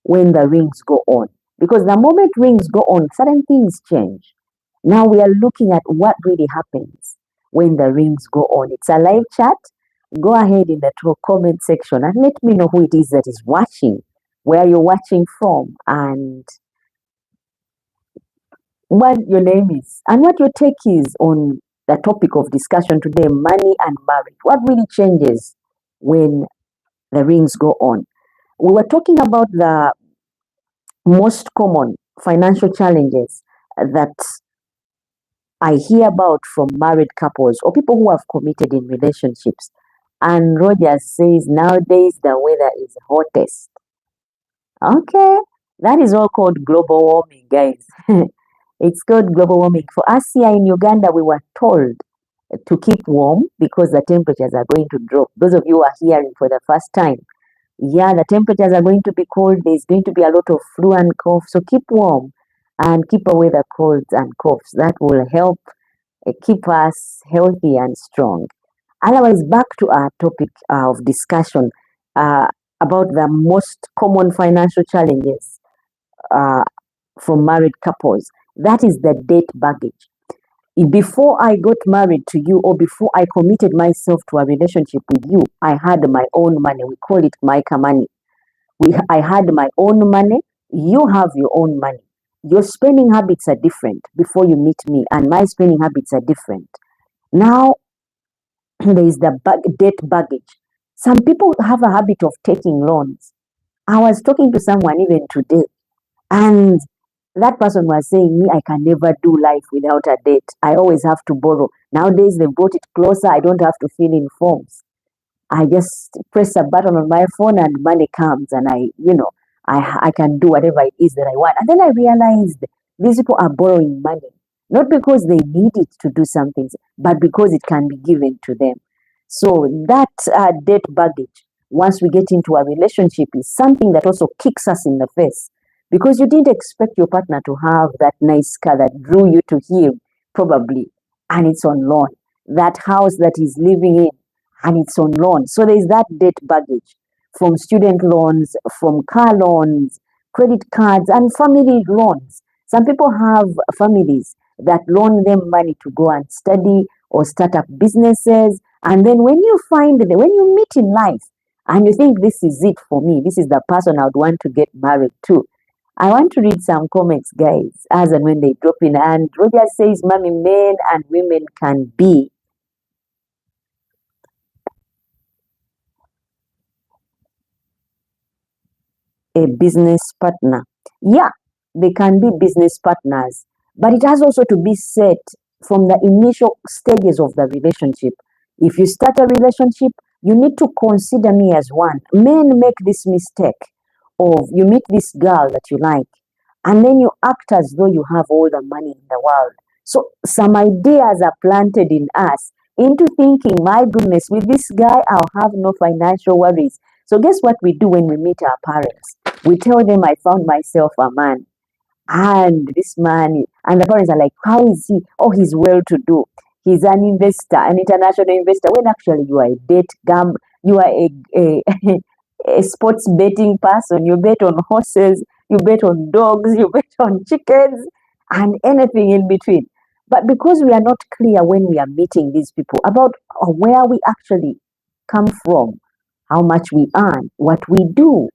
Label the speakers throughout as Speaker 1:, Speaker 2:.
Speaker 1: when the rings go on. Because the moment rings go on, certain things change. Now we are looking at what really happens when the rings go on. It's a live chat. Go ahead in the comment section and let me know who it is that is watching, where you're watching from, and what your name is, and what your take is on the topic of discussion today, money and marriage. What really changes when the rings go on? We were talking about the most common financial challenges that I hear about from married couples or people who have committed in relationships. And Roger says nowadays the weather is hottest. Okay, that is all called global warming, guys. It's called global warming. For us here in Uganda, we were told to keep warm because the temperatures are going to drop. Those of you who are hearing for the first time, yeah, the temperatures are going to be cold. There's going to be a lot of flu and cough. So keep warm and keep away the colds and coughs. That will help keep us healthy and strong. Otherwise, back to our topic of discussion about the most common financial challenges uh, for married couples. That is the debt baggage. Before I got married to you, or before I committed myself to a relationship with you, I had my own money. We call it Micah money. I had my own money. You have your own money. Your spending habits are different before you meet me, and my spending habits are different. Now, there is the debt baggage. Some people have a habit of taking loans. I was talking to someone even today, and that person was saying, me, I can never do life without a debt. I always have to borrow. Nowadays, they brought it closer. I don't have to fill in forms. I just press a button on my phone and money comes, and I can do whatever it is that I want. And then I realized these people are borrowing money, not because they need it to do something, but because it can be given to them. So that debt baggage, once we get into a relationship, is something that also kicks us in the face. Because you didn't expect your partner to have that nice car that drew you to him, probably, and it's on loan. That house that he's living in, and it's on loan. So there's that debt baggage from student loans, from car loans, credit cards, and family loans. Some people have families that loan them money to go and study or start up businesses. And then when you meet in life, and you think this is it for me, this is the person I would want to get married to, I want to read some comments, guys, as and when they drop in. And Roger says, Mommy, men and women can be a business partner. Yeah, they can be business partners, but it has also to be set from the initial stages of the relationship. If you start a relationship, you need to consider me as one. Men make this mistake of you meet this girl that you like, and then you act as though you have all the money in the world. So some ideas are planted in us into thinking, my goodness, with this guy, I'll have no financial worries. So guess what we do when we meet our parents? We tell them, I found myself a man. And this man, and the parents are like, how is he? Oh, he's well to do. He's an investor, an international investor. When actually you are a you are a sports betting person. You bet on horses, you bet on dogs, you bet on chickens, and anything in between. But because we are not clear when we are meeting these people about where we actually come from, how much we earn, what we do,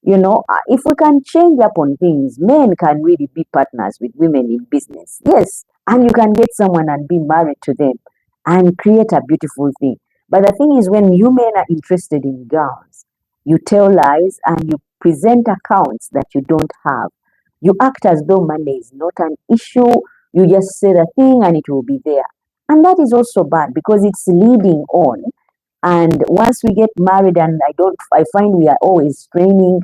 Speaker 1: if we can change up on things, men can really be partners with women in business. Yes, and you can get someone and be married to them and create a beautiful thing. But the thing is, when you men are interested in girls, you tell lies and you present accounts that you don't have. You act as though money is not an issue. You just say the thing and it will be there. And that is also bad because it's leading on. And once we get married, and I find we are always straining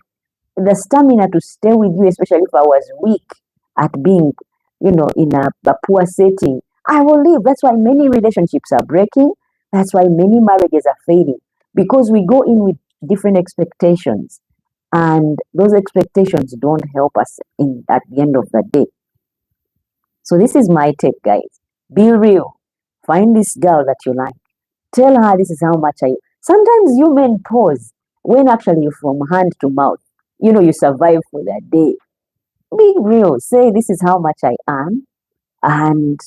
Speaker 1: the stamina to stay with you, especially if I was weak at being, in a poor setting, I will leave. That's why many relationships are breaking. That's why many marriages are failing, because we go in with different expectations, and those expectations don't help us at the end of the day. So this is my take, guys. Be real. Find this girl that you like. Tell her this is how much sometimes you men pause when actually you're from hand to mouth. you survive for that day. Be real. Say, this is how much I earn, and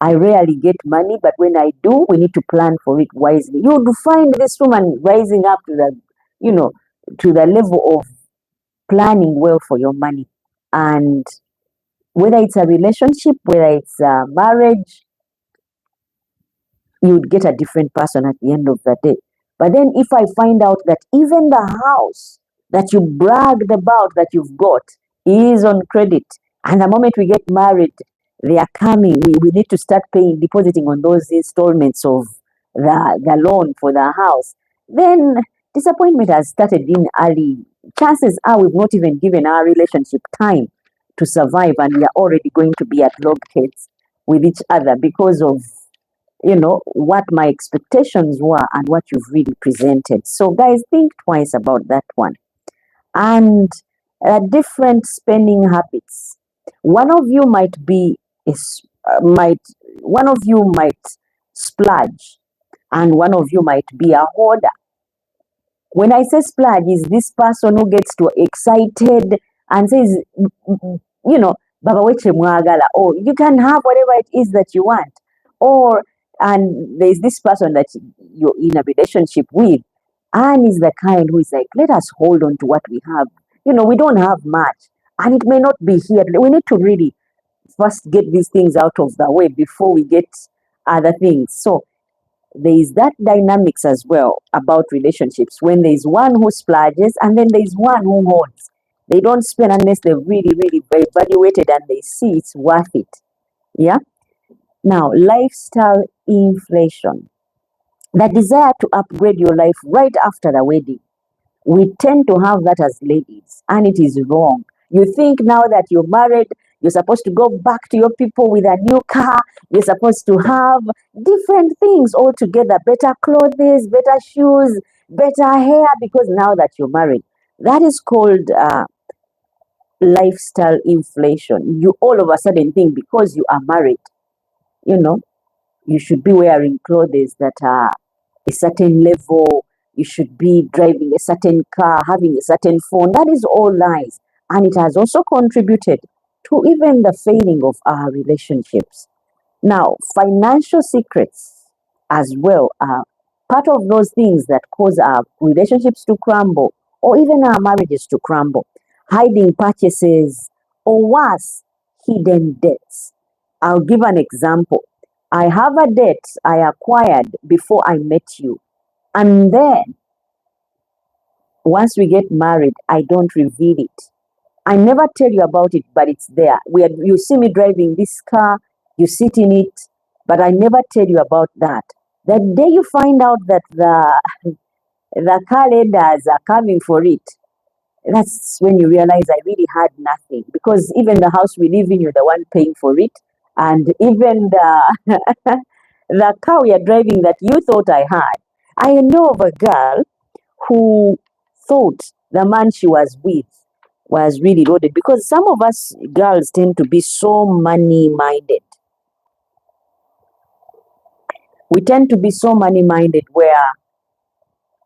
Speaker 1: I rarely get money, but when I do, we need to plan for it wisely. You would find this woman rising up to you know, to the level of planning well for your money. And whether it's a relationship, whether it's a marriage, you would get a different person at the end of the day. But then if I find out that even the house that you bragged about that you've got is on credit, and the moment we get married, they are coming, we need to start paying, depositing on those installments of the loan for the house, then disappointment has started in early. Chances are we've not even given our relationship time to survive, and we are already going to be at loggerheads with each other because of what my expectations were and what you've really presented. So guys, think twice about that one. And different spending habits. One of you might be might one of you might splurge, and one of you might be a hoarder. When I say splurge, is this person who gets too excited and says, Baba weche mwagala, or you can have whatever it is that you want. Or, and there's this person that you're in a relationship with, and is the kind who is like, let us hold on to what we have. We don't have much, and it may not be here. We need to really first get these things out of the way before we get other things. So there is that dynamics as well about relationships, when there is one who splurges and then there is one who hoards. They don't spend unless they've really, really evaluated and they see it's worth it. Yeah. Now, lifestyle inflation. The desire to upgrade your life right after the wedding. We tend to have that as ladies, and it is wrong. You think now that you're married, you're supposed to go back to your people with a new car. You're supposed to have different things altogether, better clothes, better shoes, better hair, because now that you're married. That is called lifestyle inflation. You all of a sudden think because you are married, you should be wearing clothes that are a certain level. You should be driving a certain car, having a certain phone. That is all lies. And it has also contributed to even the failing of our relationships. Now, financial secrets as well are part of those things that cause our relationships to crumble, or even our marriages to crumble. Hiding purchases, or worse, hidden debts. I'll give an example. I have a debt I acquired before I met you. And then, once we get married, I don't reveal it. I never tell you about it, but it's there. You see me driving this car, you sit in it, but I never tell you about that. The day you find out that the car lenders are coming for it, that's when you realize I really had nothing. Because even the house we live in, you're the one paying for it. And even the car we are driving that you thought I had. I know of a girl who thought the man she was with was really loaded, because some of us girls tend to be so money minded. We tend to be so money minded where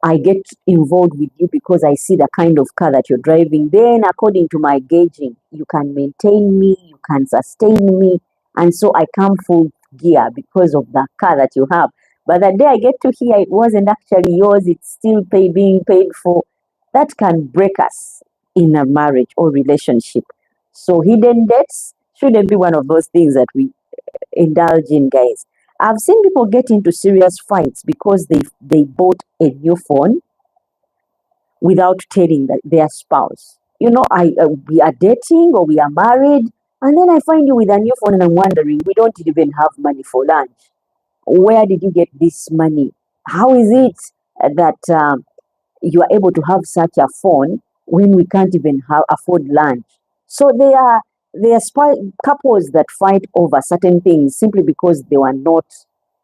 Speaker 1: I get involved with you because I see the kind of car that you're driving. Then, according to my gauging, you can maintain me, you can sustain me, and so I come full gear because of the car that you have. But the day I get to hear it wasn't actually yours, it's still being paid for, that can break us in a marriage or relationship. So hidden debts shouldn't be one of those things that we indulge in, guys. I've seen people get into serious fights because they bought a new phone without telling their spouse. We are dating or we are married, and then I find you with a new phone and I'm wondering, we don't even have money for lunch. Where did you get this money? How is it that you are able to have such a phone when we can't even afford lunch? So there are couples that fight over certain things simply because they were not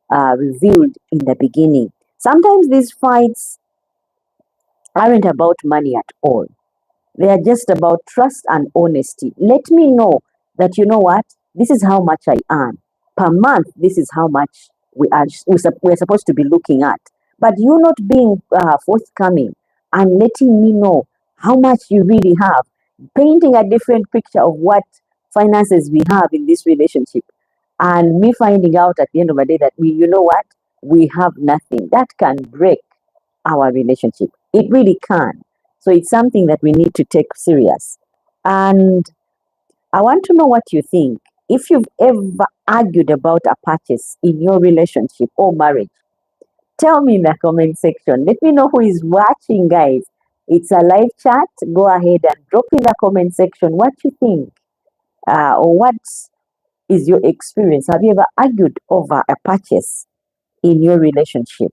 Speaker 1: revealed in the beginning. Sometimes these fights aren't about money at all. They are just about trust and honesty. Let me know that, you know what, this is how much I earn. Per month, this is how much we're supposed to be looking at. But you not being forthcoming and letting me know how much you really have, painting a different picture of what finances we have in this relationship, and me finding out at the end of the day that you know what, we have nothing. That can break our relationship. It really can. So it's something that we need to take serious. And I want to know what you think. If you've ever argued about a purchase in your relationship or marriage, tell me in the comment section. Let me know who is watching, guys. It's a live chat. Go ahead and drop in the comment section what you think, or what is your experience. Have you ever argued over a purchase in your relationship?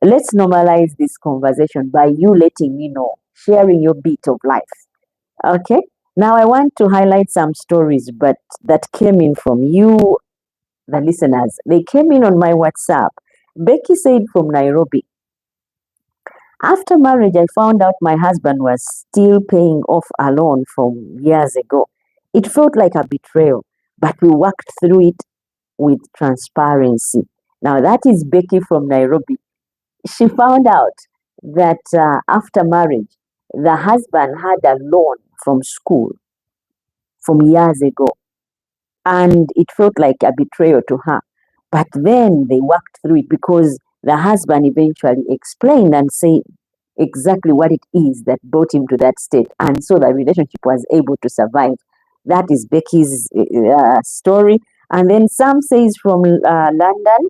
Speaker 1: Let's normalize this conversation by you letting me know, sharing your bit of life. Okay. Now I want to highlight some stories, but that came in from you, the listeners. They came in on my WhatsApp. Becky said from Nairobi, after marriage, I found out my husband was still paying off a loan from years ago. It felt like a betrayal, but we worked through it with transparency. Now, that is Becky from Nairobi. She found out that after marriage, the husband had a loan from school from years ago, and it felt like a betrayal to her. But then they worked through it because the husband eventually explained and said exactly what it is that brought him to that state. And so the relationship was able to survive. That is Becky's story. And then Sam says from London,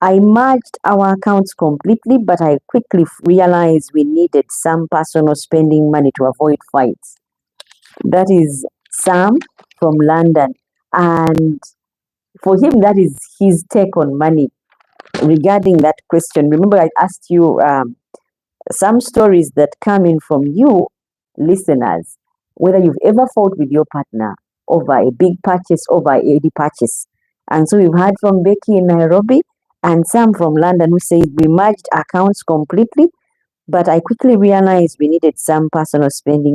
Speaker 1: I merged our accounts completely, but I quickly realized we needed some personal spending money to avoid fights. That is Sam from London. And for him, that is his take on money. Regarding that question, remember I asked you some stories that come in from you, listeners, whether you've ever fought with your partner over a big purchase, over a AD purchase. And so we've heard from Becky in Nairobi and Sam from London who said we merged accounts completely, but I quickly realized we needed some personal spending